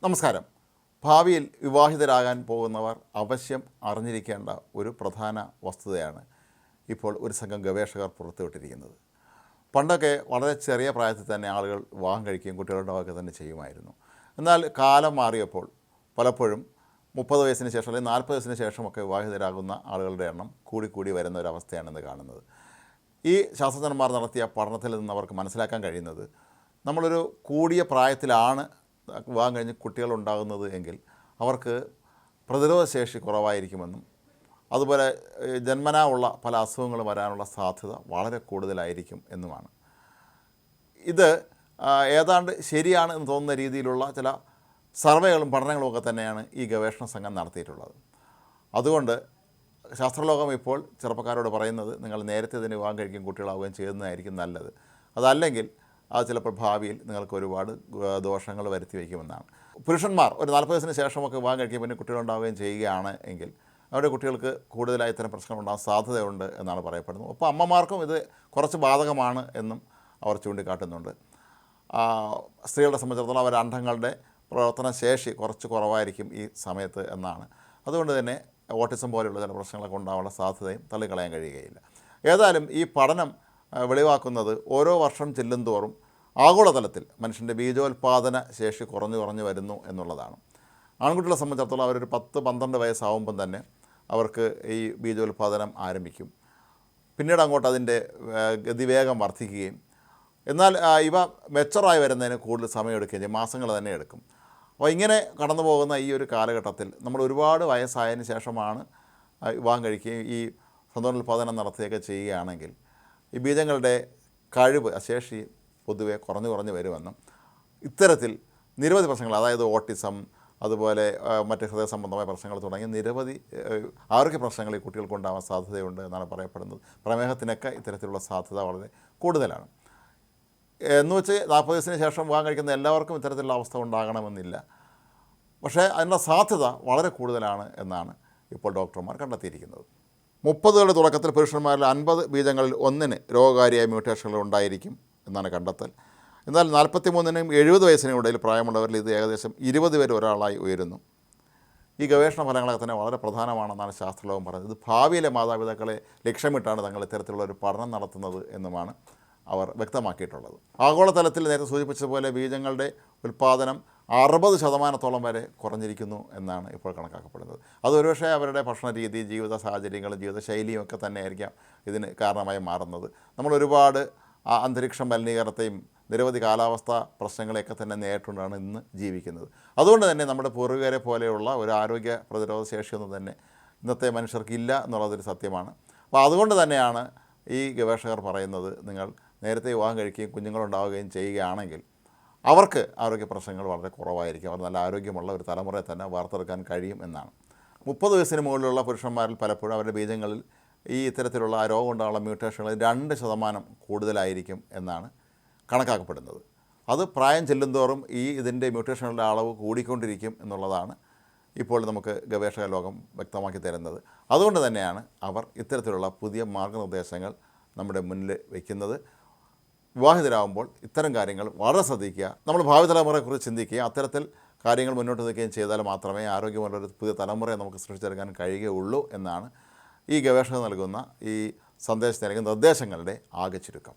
നമസ്കാരം. ഭാവിയിൽ വിവാഹിതരാകാൻ പോകുന്നവർ അവശ്യം അറിഞ്ഞിരിക്കേണ്ട ഒരു പ്രധാന വസ്തുതയാണ് ഇപ്പോൾ ഒരു സംഘം ഗവേഷകർ പുറത്തുവിട്ടിരിക്കുന്നത്. പണ്ടൊക്കെ വളരെ ചെറിയ പ്രായത്തിൽ തന്നെ ആളുകൾ വിവാഹം കഴിക്കുകയും കുട്ടികളുണ്ടാവുകയൊക്കെ തന്നെ ചെയ്യുമായിരുന്നു. എന്നാൽ കാലം മാറിയപ്പോൾ പലപ്പോഴും 30 വയസ്സിന് ശേഷം അല്ലെങ്കിൽ 40 വയസ്സിന് ശേഷമൊക്കെ വിവാഹിതരാകുന്ന ആളുകളുടെ എണ്ണം കൂടിക്കൂടി വരുന്ന ഒരവസ്ഥയാണെന്ന് കാണുന്നത്. ഈ ശാസ്ത്രജ്ഞന്മാർ നടത്തിയ പഠനത്തിൽ നിന്ന് അവർക്ക് മനസ്സിലാക്കാൻ കഴിയുന്നത്, നമ്മളൊരു കൂടിയ പ്രായത്തിലാണ് വിവാഹം കഴിഞ്ഞ് കുട്ടികളുണ്ടാകുന്നത് എങ്കിൽ അവർക്ക് പ്രതിരോധശേഷി കുറവായിരിക്കുമെന്നും അതുപോലെ ജന്മനാ ഉള്ള പല അസുഖങ്ങളും വരാനുള്ള സാധ്യത വളരെ കൂടുതലായിരിക്കും എന്നുമാണ്. ഇത് ഏതാണ്ട് ശരിയാണ് എന്ന് തോന്നുന്ന രീതിയിലുള്ള ചില സർവേകളും പഠനങ്ങളുമൊക്കെ തന്നെയാണ് ഈ ഗവേഷണ സംഘം നടത്തിയിട്ടുള്ളത്. അതുകൊണ്ട് ശാസ്ത്രലോകം ഇപ്പോൾ ചെറുപ്പക്കാരോട് പറയുന്നത്, നിങ്ങൾ നേരത്തെ തന്നെ വിവാഹം കഴിക്കുകയും കുട്ടികളാവുകയും ചെയ്യുന്നതായിരിക്കും നല്ലത്. അതല്ലെങ്കിൽ അത് ചിലപ്പോൾ ഭാവിയിൽ നിങ്ങൾക്ക് ഒരുപാട് ദോഷങ്ങൾ വരുത്തി വയ്ക്കുമെന്നാണ്. പുരുഷന്മാർ ഒരു 40 വയസ്സിന് ശേഷമൊക്കെ വിവാഹം കഴിക്കുകയും പിന്നെ കുട്ടികളുണ്ടാവുകയും ചെയ്യുകയാണ് എങ്കിൽ അവരുടെ കുട്ടികൾക്ക് കൂടുതലായി ഇത്തരം പ്രശ്നങ്ങളുണ്ടാകാൻ സാധ്യതയുണ്ട് എന്നാണ് പറയപ്പെടുന്നത്. അപ്പോൾ അമ്മമാർക്കും ഇത് കുറച്ച് ബാധകമാണ് എന്നും അവർ ചൂണ്ടിക്കാട്ടുന്നുണ്ട്. സ്ത്രീകളെ സംബന്ധിച്ചിടത്തോളം അവരുടെ അണ്ഡങ്ങളുടെ പ്രവർത്തന ശേഷി കുറച്ച് കുറവായിരിക്കും ഈ സമയത്ത് എന്നാണ്. അതുകൊണ്ട് തന്നെ ഓട്ടിസം പോലെയുള്ള ചില പ്രശ്നങ്ങളൊക്കെ ഉണ്ടാകാനുള്ള സാധ്യതയും തള്ളിക്കളയാൻ കഴിയുകയില്ല. ഏതായാലും ഈ പഠനം വെളിവാക്കുന്നത് ഓരോ വർഷം ചെല്ലുന്തോറും ആഗോളതലത്തിൽ മനുഷ്യൻ്റെ ബീജോൽപാദന ശേഷി കുറഞ്ഞു വരുന്നു എന്നുള്ളതാണ്. ആൺകുട്ടികളെ സംബന്ധിച്ചിടത്തോളം അവരൊരു 10-12 വയസ്സാവുമ്പം തന്നെ അവർക്ക് ഈ ബീജോൽപാദനം ആരംഭിക്കും. പിന്നീട് അങ്ങോട്ട് അതിൻ്റെ ഗതിവേഗം വർദ്ധിക്കുകയും, എന്നാൽ ഇവ മെച്ചറായി വരുന്നതിന് കൂടുതൽ സമയമെടുക്കുകയും ചെയ്യും, മാസങ്ങൾ തന്നെ എടുക്കും. അപ്പോൾ ഇങ്ങനെ കടന്നു പോകുന്ന ഈ ഒരു കാലഘട്ടത്തിൽ നമ്മൾ ഒരുപാട് വയസ്സായതിനു ശേഷമാണ് വിവാഹം കഴിക്കുകയും ഈ സന്താനോൽപാദനം നടത്തുകയൊക്കെ ചെയ്യുകയാണെങ്കിൽ ഈ ബീജങ്ങളുടെ കഴിവ്, ശേഷി പൊതുവെ കുറഞ്ഞു വരുമെന്നും ഇത്തരത്തിൽ നിരവധി പ്രശ്നങ്ങൾ, അതായത് ഓട്ടിസം, അതുപോലെ മറ്റ് ഹൃദയ സംബന്ധമായ പ്രശ്നങ്ങൾ തുടങ്ങിയ നിരവധി ആരോഗ്യ പ്രശ്നങ്ങൾ ഈ കുട്ടികൾക്കുണ്ടാകാൻ സാധ്യതയുണ്ട് എന്നാണ് പറയപ്പെടുന്നത്. പ്രമേഹത്തിനൊക്കെ ഇത്തരത്തിലുള്ള സാധ്യത വളരെ കൂടുതലാണ്. എന്ന് വെച്ച് 40 വയസ്സിന് ശേഷം വിവാഹം കഴിക്കുന്ന എല്ലാവർക്കും ഇത്തരത്തിലുള്ള അവസ്ഥ ഉണ്ടാകണമെന്നില്ല. പക്ഷേ അതിനുള്ള സാധ്യത വളരെ കൂടുതലാണ് എന്നാണ് ഇപ്പോൾ ഡോക്ടർമാർ കണ്ടെത്തിയിരിക്കുന്നത്. 30കളുടെ തുടക്കത്തിൽ പുരുഷന്മാരിൽ 50 ബീജങ്ങളിൽ 1-ന് രോഗകാരിയായ മ്യൂട്ടേഷനുകൾ ഉണ്ടായിരിക്കും എന്നാണ് കണ്ടെത്തൽ. എന്നാൽ 43-നും 70 വയസ്സിനും ഇടയിൽ പ്രായമുള്ളവരിൽ ഇത് ഏകദേശം 20 വരെ ഒരാളായി ഉയരുന്നു. ഈ ഗവേഷണ ഫലങ്ങളൊക്കെ തന്നെ വളരെ പ്രധാനമാണെന്നാണ് ശാസ്ത്രലോകം പറയുന്നത്. ഇത് ഭാവിയിലെ മാതാപിതാക്കളെ ലക്ഷ്യമിട്ടാണ് തങ്ങൾ ഇത്തരത്തിലുള്ള ഒരു പഠനം നടത്തുന്നത് എന്നുമാണ് അവർ വ്യക്തമാക്കിയിട്ടുള്ളത്. ആഗോളതലത്തിൽ നേരത്തെ സൂചിപ്പിച്ചതുപോലെ ബീജങ്ങളുടെ ഉൽപ്പാദനം 60% വരെ കുറഞ്ഞിരിക്കുന്നു എന്നാണ് ഇപ്പോൾ കണക്കാക്കപ്പെടുന്നത്. അത് ഒരുപക്ഷെ അവരുടെ ഭക്ഷണ രീതി, ജീവിത സാഹചര്യങ്ങളും ജീവിതശൈലിയും ഒക്കെ തന്നെ ആയിരിക്കാം ഇതിന് കാരണമായി മാറുന്നത്. നമ്മൾ ഒരുപാട് അന്തരീക്ഷ മലിനീകരണത്തെയും നിരവധി കാലാവസ്ഥ പ്രശ്നങ്ങളെയൊക്കെ തന്നെ നേരിട്ടുകൊണ്ടാണ് ഇന്ന് ജീവിക്കുന്നത്. അതുകൊണ്ട് തന്നെ നമ്മുടെ പൂർവികരെ പോലെയുള്ള ഒരു ആരോഗ്യ പ്രതിരോധ ശേഷിയൊന്നും തന്നെ ഇന്നത്തെ മനുഷ്യർക്കില്ല എന്നുള്ളതൊരു സത്യമാണ്. അപ്പോൾ അതുകൊണ്ട് തന്നെയാണ് ഈ ഗവേഷകർ പറയുന്നത്, നിങ്ങൾ നേരത്തെ വിവാഹം കഴിക്കുകയും കുഞ്ഞുങ്ങളുണ്ടാവുകയും ചെയ്യുകയാണെങ്കിൽ അവർക്ക് ആരോഗ്യ പ്രശ്നങ്ങൾ വളരെ കുറവായിരിക്കും, അവർ നല്ല ആരോഗ്യമുള്ള ഒരു തലമുറയെ തന്നെ വാർത്തെടുക്കാൻ കഴിയും എന്നാണ്. 30 വയസ്സിന് മുകളിലുള്ള പുരുഷന്മാരിൽ പലപ്പോഴും അവരുടെ ബീജങ്ങളിൽ ഈ ഇത്തരത്തിലുള്ള രോഗം ഉണ്ടാകുന്ന മ്യൂട്ടേഷനുകൾ 2% കൂടുതലായിരിക്കും എന്നാണ് കണക്കാക്കപ്പെടുന്നത്. അത് പ്രായം ചെല്ലുന്തോറും ഇതിൻ്റെ മ്യൂട്ടേഷനുകളുടെ അളവ് കൂടിക്കൊണ്ടിരിക്കും എന്നുള്ളതാണ് ഇപ്പോൾ നമുക്ക് ഗവേഷക ലോകം വ്യക്തമാക്കി തരുന്നത്. അതുകൊണ്ട് തന്നെയാണ് അവർ ഇത്തരത്തിലുള്ള പുതിയ മാർഗ്ഗനിർദ്ദേശങ്ങൾ നമ്മുടെ മുന്നിൽ വയ്ക്കുന്നത്. വിവാഹിതരാകുമ്പോൾ ഇത്തരം കാര്യങ്ങൾ വളരെ ശ്രദ്ധിക്കുക, നമ്മൾ ഭാവി തലമുറയെക്കുറിച്ച് ചിന്തിക്കുക, അത്തരത്തിൽ കാര്യങ്ങൾ മുന്നോട്ട് വയ്ക്കുകയും ചെയ്താൽ മാത്രമേ ആരോഗ്യമുള്ളൊരു പുതിയ തലമുറയെ നമുക്ക് സൃഷ്ടിച്ചെടുക്കാൻ കഴിയുകയുള്ളൂ എന്നാണ് ഈ ഗവേഷകർ നൽകുന്ന ഈ സന്ദേശത്തിന് അല്ലെങ്കിൽ നിർദ്ദേശങ്ങളുടെ ആകെ ചുരുക്കം.